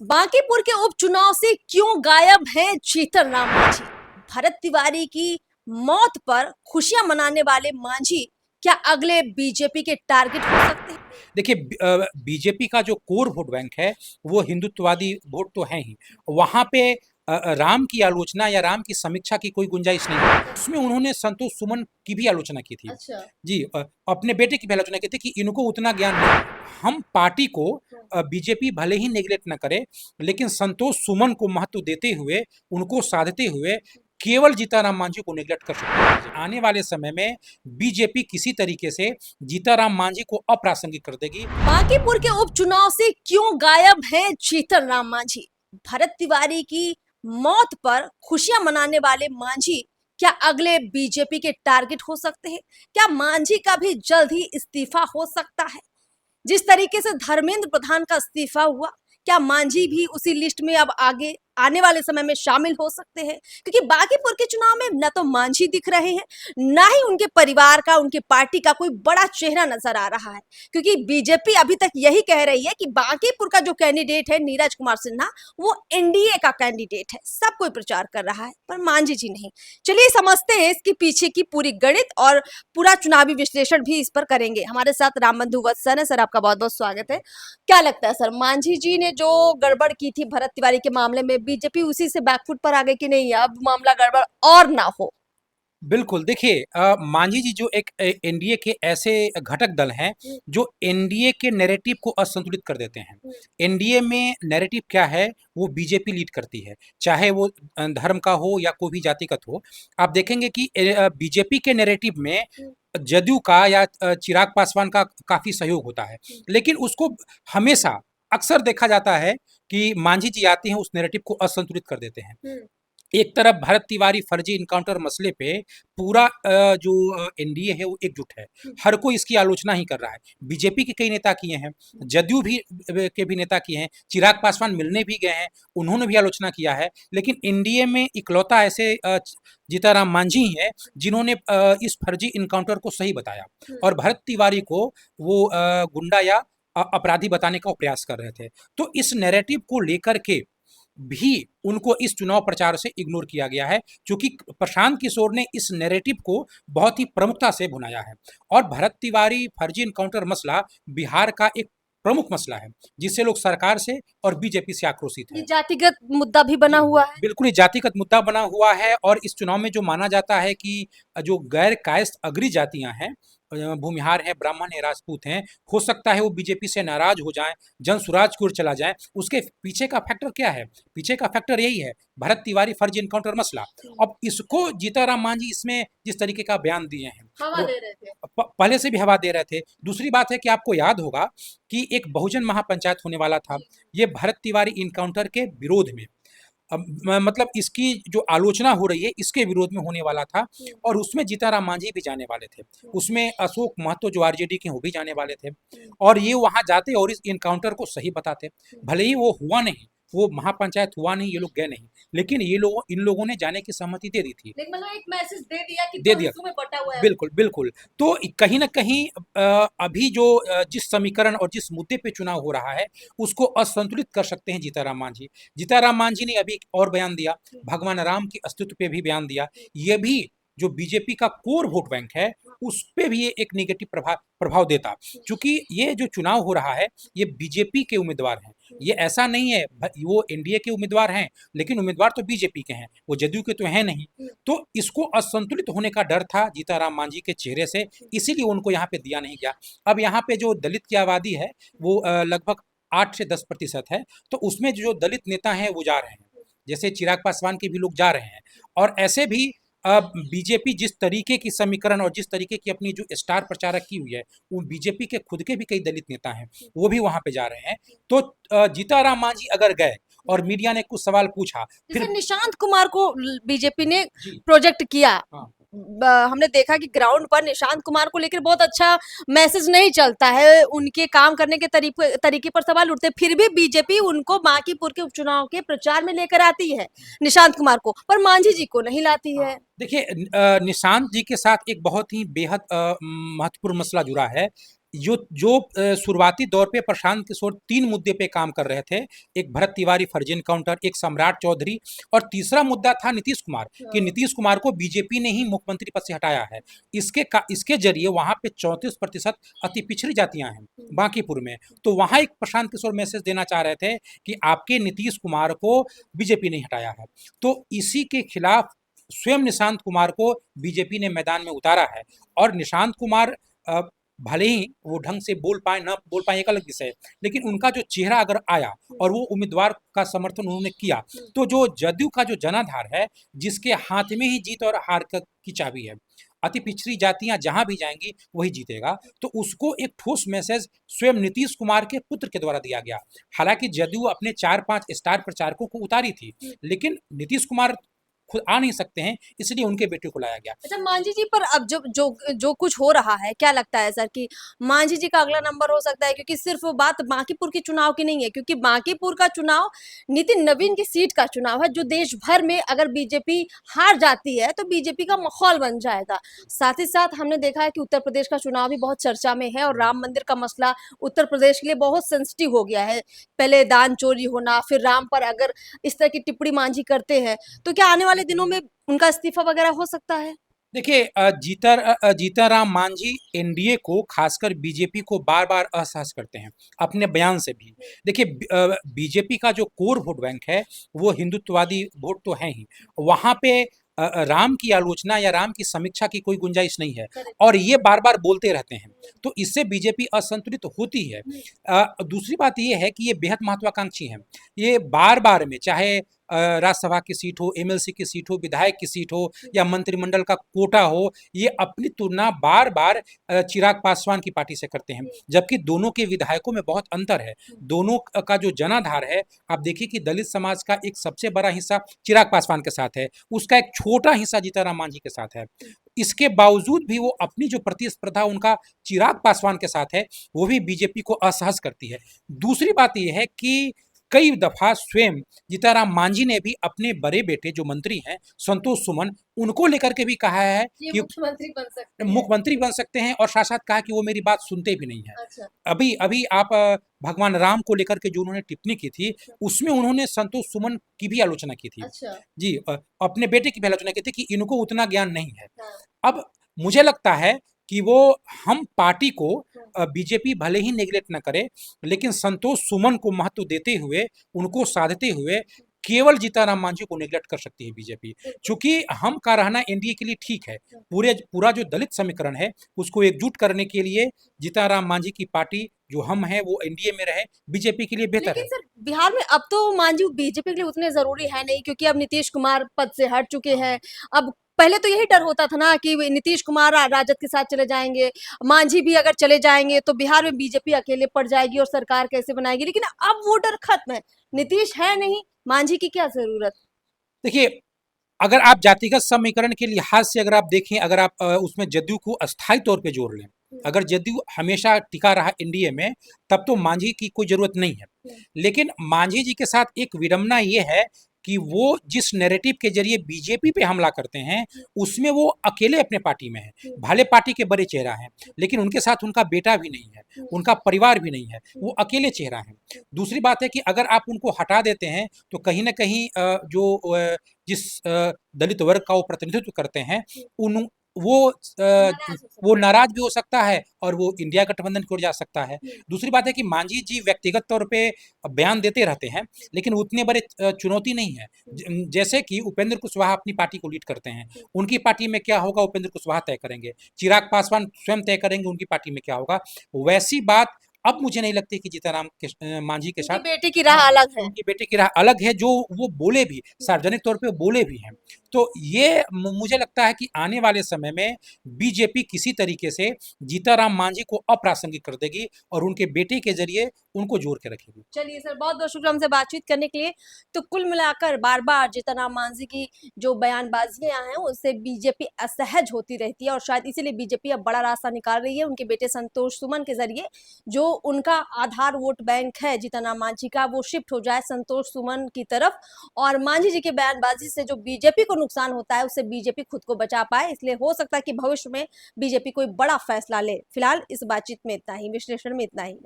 बांकीपुर के उपचुनाव से क्यों गायब हैं जीतन राम मांझी? भरत तिवारी की मौत पर खुशियां मनाने वाले मांझी क्या अगले बीजेपी के टारगेट हो सकते हैं? देखिए, बीजेपी का जो कोर वोट बैंक है वो हिंदुत्ववादी वोट तो है ही। वहाँ पे राम की आलोचना या राम की समीक्षा की कोई गुंजाइश नहीं है। उसमें उन्होंने संतोष सुमन की भी आलोचना की थी। अच्छा। जी, अपने बेटे की भी आलोचना की थी कि इनको उतना ज्ञान नहीं है। हम पार्टी को बीजेपी भले ही नेग्लेक्ट न करे, लेकिन संतोष सुमन को महत्व देते हुए, उनको साधते हुए केवल जीताराम मांझी को नेग्लेक्ट कर सकते हैं। आने वाले समय में बीजेपी किसी तरीके से जीताराम मांझी को अप्रासंगिक कर देगी। बांकीपुर के उपचुनाव से क्यों गायब हैं जीतन राम मांझी? भरत तिवारी की मौत पर खुशियां मनाने वाले मांझी क्या अगले बीजेपी के टारगेट हो सकते हैं? क्या मांझी का भी जल्द ही इस्तीफा हो सकता है? जिस तरीके से धर्मेंद्र प्रधान का इस्तीफा हुआ, क्या मांझी भी उसी लिस्ट में अब आगे आने वाले समय में शामिल हो सकते हैं? क्योंकि बांकीपुर के चुनाव में न तो मांझी दिख रहे हैं, ना ही उनके परिवार का, उनके पार्टी का कोई बड़ा चेहरा नजर आ रहा है। क्योंकि बीजेपी अभी तक यही कह रही है कि बांकीपुर का जो कैंडिडेट है नीरज कुमार सिन्हा, वो एनडीए का कैंडिडेट है। सब कोई प्रचार कर रहा है, पर मांझी जी नहीं। चलिए समझते हैं इसके पीछे की पूरी गणित और पूरा चुनावी विश्लेषण भी इस पर करेंगे। हमारे साथ रामबंधु वत्सन है। सर, आपका बहुत बहुत स्वागत है। क्या लगता है सर, मांझी जी ने जो गड़बड़ की थी भरत तिवारी के मामले में, बीजेपी उसी से बैकफुट पर आ गई कि नहीं, अब मामला गड़बड़ और ना हो? बिल्कुल, देखिए, मांझी जी जो एक एनडीए के ऐसे घटक दल हैं जो एनडीए के नैरेटिव को असंतुलित कर देते हैं। एनडीए में नैरेटिव क्या है, वो बीजेपी लीड करती है, चाहे वो धर्म का हो या कोई भी जातिगत हो। आप देखेंगे कि बीजेपी के नैरेटिव में जदयू का या चिराग पासवान का काफी सहयोग होता है, लेकिन उसको हमेशा अक्सर देखा जाता है कि मांझी जी आते हैं, उस नैरेटिव को असंतुलित कर देते हैं। एक तरफ भरत तिवारी फर्जी इनकाउंटर मसले पे पूरा जो एनडीए है वो एकजुट है। हर कोई इसकी आलोचना ही कर रहा है। बीजेपी के कई नेता किए हैं, जदयू भी के भी नेता किए हैं, चिराग पासवान मिलने भी गए हैं, उन्होंने भी आलोचना किया है। लेकिन एनडीए में इकलौता ऐसे जीताराम मांझी ही है जिन्होंने इस फर्जी इनकाउंटर को सही बताया और भरत तिवारी को वो गुंडा या अपराधी बताने का प्रयास कर रहे थे। तो इस नैरेटिव को लेकर के भी उनको इस चुनाव प्रचार से इग्नोर किया गया है, क्योंकि प्रशांत किशोर ने इस नैरेटिव को बहुत ही प्रमुखता से भुनाया है। और भरत तिवारी फर्जी इनकाउंटर मसला बिहार का एक प्रमुख मसला है, जिससे लोग सरकार से और बीजेपी से आक्रोशित ये है। जातिगत मुद्दा भी बना हुआ है। बिल्कुल, ये जातिगत मुद्दा बना हुआ है और इस चुनाव में जो माना जाता है कि जो गैर कायस्थ अग्री जातियां हैं, भूमिहार हैं, ब्राह्मण हैं, राजपूत हैं, हो सकता है वो बीजेपी से नाराज हो जाएं, जनसुराज की ओर चला जाए। उसके पीछे का फैक्टर क्या है? पीछे का फैक्टर यही है, भरत तिवारी फर्जी इनकाउंटर मसला। अब इसको जीताराम मांझी इसमें जिस तरीके का बयान दिए हैं, हवा वो दे रहे थे। पहले से भी हवा दे रहे थे। दूसरी बात है कि आपको याद होगा कि एक बहुजन महापंचायत होने वाला था, ये भरत तिवारी इनकाउंटर के विरोध में, अब मतलब इसकी जो आलोचना हो रही है इसके विरोध में होने वाला था। और उसमें जीताराम मांझी भी जाने वाले थे, उसमें अशोक महतो जो आरजेडी के वो भी जाने वाले थे। और ये वहां जाते और इस इनकाउंटर को सही बताते। भले ही वो हुआ नहीं, वो महापंचायत हुआ नहीं, ये लोग गए नहीं, लेकिन इन लोगों ने जाने की सहमति दे दी थी। लेकिन मतलब एक मैसेज दे दिया कि दे दो दिया, हिस्सों में बटा हुआ है। बिल्कुल बिल्कुल। तो कहीं ना कहीं अभी जो जिस समीकरण और जिस मुद्दे पे चुनाव हो रहा है उसको असंतुलित कर सकते हैं जीताराम मांझी। जीताराम मांझी ने अभी एक और बयान दिया, भगवान राम के अस्तित्व पे भी बयान दिया। ये भी जो बीजेपी का कोर वोट बैंक है उस पे भी ये एक नेगेटिव प्रभाव प्रभाव देता, क्योंकि ये जो चुनाव हो रहा है ये बीजेपी के उम्मीदवार हैं। ये ऐसा नहीं है वो एनडीए के उम्मीदवार हैं, लेकिन उम्मीदवार तो बीजेपी के हैं, वो जदयू के तो हैं नहीं। तो इसको असंतुलित होने का डर था जीताराम मांझी के चेहरे से, इसीलिए उनको यहाँ पे दिया नहीं गया। अब यहाँ पे जो दलित की आबादी है वो लगभग 8 से 10% है, तो उसमें जो दलित नेता हैं वो जा रहे हैं, जैसे चिराग पासवान के भी लोग जा रहे हैं। और ऐसे भी बीजेपी जिस तरीके की समीकरण और जिस तरीके की अपनी जो स्टार प्रचारक की हुई है, वो बीजेपी के खुद के भी कई दलित नेता हैं, वो भी वहां पे जा रहे हैं। तो जीताराम मांझी अगर गए और मीडिया ने कुछ सवाल पूछा, फिर जैसे निशांत कुमार को बीजेपी ने जी प्रोजेक्ट किया, हाँ हमने देखा कि ग्राउंड पर निशांत कुमार को लेकर बहुत अच्छा मैसेज नहीं चलता है, उनके काम करने के तरीके पर सवाल उठते हैं, फिर भी बीजेपी उनको बांकीपुर के उपचुनाव के प्रचार में लेकर आती है निशांत कुमार को, पर मांझी जी को नहीं लाती है। देखिए, निशांत जी के साथ एक बहुत ही बेहद महत्वपूर्ण मसला जुड़ा है। जो जो शुरुआती दौर पे प्रशांत किशोर 3 मुद्दे पे काम कर रहे थे। एक भरत तिवारी फर्जी एनकाउंटर, एक सम्राट चौधरी और तीसरा मुद्दा था नीतीश कुमार कि नीतीश कुमार को बीजेपी ने ही मुख्यमंत्री पद से हटाया है। इसके ज़रिए वहाँ पे 34% अति पिछड़ी जातियाँ हैं बांकीपुर में। तो वहाँ एक प्रशांत किशोर मैसेज देना चाह रहे थे कि आपके नीतीश कुमार को बीजेपी ने हटाया है। तो इसी के खिलाफ स्वयं निशांत कुमार को बीजेपी ने मैदान में उतारा है और निशांत कुमार भले ही वो ढंग से बोल पाए ना बोल पाए एक अलग विषय है, लेकिन उनका जो चेहरा अगर आया और वो उम्मीदवार का समर्थन उन्होंने किया, तो जो जदयू का जो जनाधार है, जिसके हाथ में ही जीत और हार की चाबी है, अति पिछड़ी जातियां जहां भी जाएंगी वही जीतेगा, तो उसको एक ठोस मैसेज स्वयं नीतीश कुमार के पुत्र के द्वारा दिया गया। हालांकि जदयू अपने 4-5 स्टार प्रचारकों को उतारी थी, लेकिन नीतीश कुमार खुद आ नहीं सकते हैं, इसलिए उनके बेटे को लाया गया। अच्छा मांझी जी, पर अब जो जो जो कुछ हो रहा है, क्या लगता है सर कि मांझी जी का अगला नंबर हो सकता है? क्योंकि सिर्फ बात बांकीपुर के चुनाव की नहीं है, क्योंकि बांकीपुर का चुनाव नितिन नवीन की सीट का चुनाव है, जो देश भर में अगर बीजेपी हार जाती है तो बीजेपी का माहौल बन जाएगा। साथ ही साथ हमने देखा है कि उत्तर प्रदेश का चुनाव भी बहुत चर्चा में है और राम मंदिर का मसला उत्तर प्रदेश के लिए बहुत सेंसिटिव हो गया है। पहले दान चोरी होना, फिर राम पर अगर इस तरह की टिप्पणी मांझी करते हैं, तो क्या आने वाले दिनों में उनका इस्तीफा वगैरह हो सकता है? देखिए, जीतनराम मांझी एनडीए को खासकर बीजेपी को बार-बार असहज करते हैं, अपने बयान से भी। देखिए, बीजेपी का जो कोर वोट बैंक है, वो हिंदुत्ववादी वोट तो है ही। वहाँ पे राम की आलोचना या राम की समीक्षा की कोई गुंजाइश नहीं है और ये बार-बार बोलते रहते हैं, तो इससे बीजेपी असंतुलित होती है। दूसरी बात ये है कि ये बेहद महत्वाकांक्षी हैं। ये बार-बार में चाहे राज्यसभा की सीट हो, एमएलसी की सीट हो, विधायक की सीट हो या मंत्रिमंडल का कोटा हो, ये अपनी तुलना बार-बार चिराग पासवान की पार्टी से करते हैं, जबकि दोनों के विधायकों में बहुत अंतर है। दोनों का जो जनाधार है, आप देखिए कि दलित समाज का एक सबसे बड़ा हिस्सा चिराग पासवान के साथ है, उसका एक छोटा हिस्सा जीतनराम मांझी के साथ है। इसके बावजूद भी वो अपनी जो प्रतिस्पर्धा उनका चिराग पासवान के साथ है, वो भी बीजेपी को असहज करती है। दूसरी बात ये है कि कई दफा स्वयं जीतनराम मांझी ने भी अपने बड़े बेटे जो मंत्री हैं संतोष सुमन, उनको लेकर के भी कहा है ये कि मुख्यमंत्री बन सकते हैं और साथ साथ कहा कि वो मेरी बात सुनते भी नहीं है। अच्छा। अभी अभी आप भगवान राम को लेकर के जो उन्होंने टिप्पणी की थी, उसमें उन्होंने संतोष सुमन की भी आलोचना की थी। अच्छा। जी, अपने बेटे की भी आलोचना की थी कि इनको उतना ज्ञान नहीं है। हाँ। अब मुझे लगता है कि वो हम पार्टी को बीजेपी भले ही नेगलेक्ट ना करे, लेकिन संतोष सुमन को महत्व देते हुए, उनको साधते हुए केवल जीतनराम मांझी को नेगलेक्ट कर सकती है बीजेपी। चूंकि हम का रहना एनडीए के लिए ठीक है, पूरा जो दलित समीकरण है उसको एकजुट करने के लिए जीतनराम मांझी की पार्टी जो हम है वो एनडीए में रहे, बीजेपी के लिए बेहतर लेकिन है। सर बिहार में अब तो मांझी बीजेपी के लिए उतने जरूरी है नहीं, क्योंकि अब नीतीश कुमार पद से हट चुके हैं। अब पहले तो यही डर होता था ना कि नीतीश कुमार राजद के साथ चले जाएंगे, मांझी भी अगर चले जाएंगे तो बिहार में बीजेपी अकेले पड़ जाएगी और सरकार कैसे बनाएगी। लेकिन अब वो डर खत्म है, नीतीश है नहीं, मांझी की क्या जरूरत? देखिए, अगर आप जातिगत समीकरण के लिहाज से अगर आप देखें, अगर आप उसमें जदयू को अस्थायी तौर पे जोड़ लें, अगर जदयू हमेशा टिका रहा एनडीए में, तब तो मांझी की कोई जरूरत नहीं है। लेकिन मांझी जी के साथ एक विडंबना ये है कि वो जिस नैरेटिव के जरिए बीजेपी पे हमला करते हैं, उसमें वो अकेले अपने पार्टी में हैं। भले पार्टी के बड़े चेहरा हैं, लेकिन उनके साथ उनका बेटा भी नहीं है, उनका परिवार भी नहीं है, वो अकेले चेहरा हैं। दूसरी बात है कि अगर आप उनको हटा देते हैं, तो कहीं न कहीं जिस दलित वर्ग का वो प्रतिनिधित्व करते हैं, उन वो वो नाराज भी हो सकता है और वो इंडिया गठबंधन की ओर जा सकता है। दूसरी बात है कि मांझी जी व्यक्तिगत तौर पे बयान देते रहते हैं, लेकिन उतने बड़े चुनौती नहीं है। जैसे कि उपेंद्र कुशवाहा अपनी पार्टी को लीड करते हैं, उनकी पार्टी में क्या होगा उपेंद्र कुशवाहा तय करेंगे, चिराग पासवान स्वयं तय करेंगे उनकी पार्टी में क्या होगा। वैसी बात अब मुझे नहीं लगती कि मांझी के साथ बेटे की राह अलग है। उनके बेटे की राह अलग है, जो वो बोले भी सार्वजनिक तौर पे बोले भी हैं। तो ये मुझे लगता है कि आने वाले समय में बीजेपी किसी तरीके से जीतनराम मांझी को अप्रासंगिक कर देगी और उनके बेटे के जरिए उनको जोड़ के रखेगी। चलिए सर, बहुत बहुत शुक्रिया हमसे बातचीत करने के लिए। तो कुल मिलाकर बार बार जीतनराम मांझी की जो बयानबाजियां हैं उससे बीजेपी असहज होती रहती है और शायद इसीलिए बीजेपी अब बड़ा रास्ता निकाल रही है उनके बेटे संतोष सुमन के जरिए, जो उनका आधार वोट बैंक है जीतन राम मांझी का, वो शिफ्ट हो जाए संतोष सुमन की तरफ, और मांझी जी की बयानबाजी से जो बीजेपी को नुकसान होता है उससे बीजेपी खुद को बचा पाए। इसलिए हो सकता है कि भविष्य में बीजेपी कोई बड़ा फैसला ले। फिलहाल इस बातचीत में इतना ही, विश्लेषण में इतना ही।